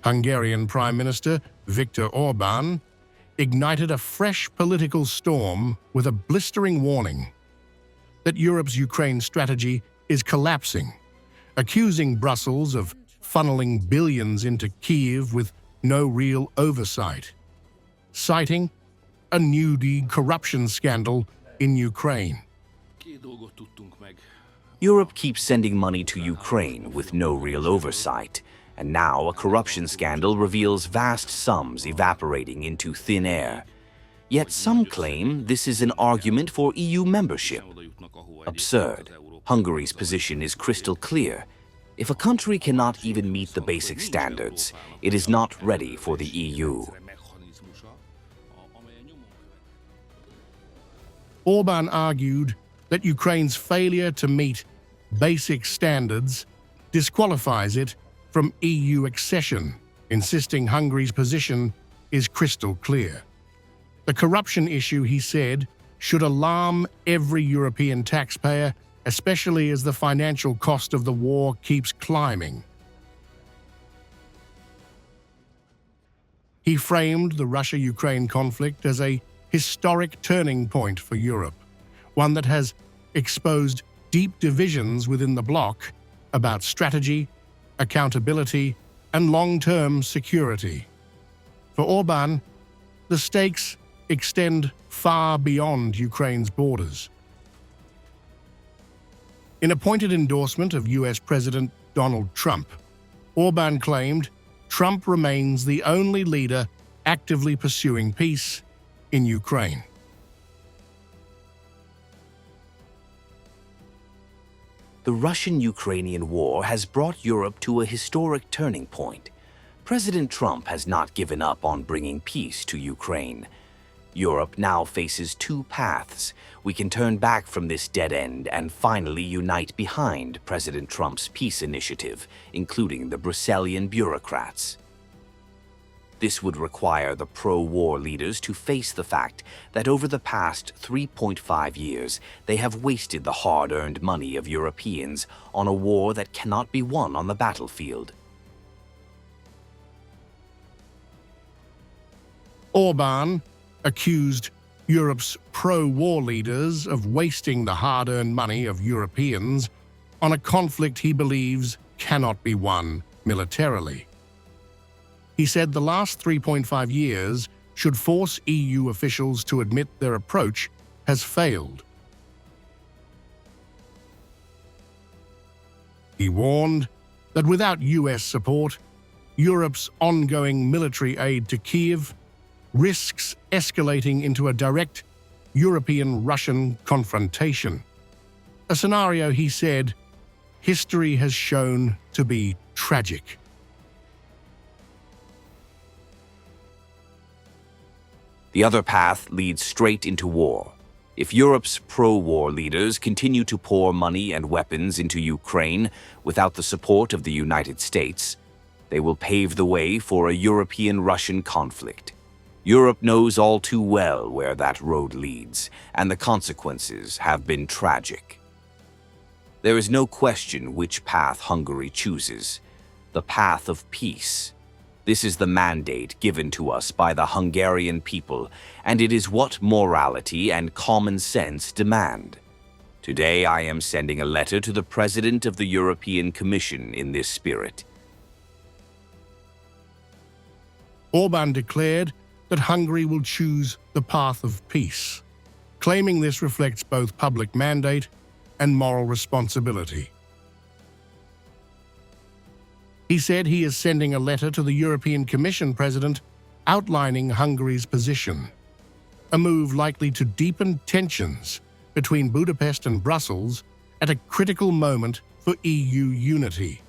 Hungarian Prime Minister Viktor Orbán ignited a fresh political storm with a blistering warning that Europe's Ukraine strategy is collapsing, accusing Brussels of funneling billions into Kyiv with no real oversight, citing a new corruption scandal in Ukraine. Europe keeps sending money to Ukraine with no real oversight, and now a corruption scandal reveals vast sums evaporating into thin air. Yet some claim this is an argument for EU membership. Absurd. Hungary's position is crystal clear. If a country cannot even meet the basic standards, it is not ready for the EU. Orbán argued that Ukraine's failure to meet basic standards disqualifies it from EU accession, insisting Hungary's position is crystal clear. The corruption issue, he said, should alarm every European taxpayer, especially as the financial cost of the war keeps climbing. He framed the Russia-Ukraine conflict as a historic turning point for Europe, one that has exposed deep divisions within the bloc about strategy, accountability, and long-term security. For Orbán, the stakes extend far beyond Ukraine's borders. In a pointed endorsement of US President Donald Trump, Orbán claimed Trump remains the only leader actively pursuing peace in Ukraine. The Russian-Ukrainian war has brought Europe to a historic turning point. President Trump has not given up on bringing peace to Ukraine. Europe now faces two paths. We can turn back from this dead end and finally unite behind President Trump's peace initiative, including the Brusselian bureaucrats. This would require the pro-war leaders to face the fact that over the past 3.5 years, they have wasted the hard-earned money of Europeans on a war that cannot be won on the battlefield. Orbán accused Europe's pro-war leaders of wasting the hard-earned money of Europeans on a conflict he believes cannot be won militarily. He said the last 3.5 years should force EU officials to admit their approach has failed. He warned that without US support, Europe's ongoing military aid to Kyiv risks escalating into a direct European-Russian confrontation, a scenario he said history has shown to be tragic. The other path leads straight into war. If Europe's pro-war leaders continue to pour money and weapons into Ukraine without the support of the United States, they will pave the way for a European-Russian conflict. Europe knows all too well where that road leads, and the consequences have been tragic. There is no question which path Hungary chooses: the path of peace. This is the mandate given to us by the Hungarian people, and it is what morality and common sense demand. Today I am sending a letter to the President of the European Commission in this spirit. Orbán declared that Hungary will choose the path of peace, claiming this reflects both public mandate and moral responsibility. He said he is sending a letter to the European Commission President outlining Hungary's position, a move likely to deepen tensions between Budapest and Brussels at a critical moment for EU unity.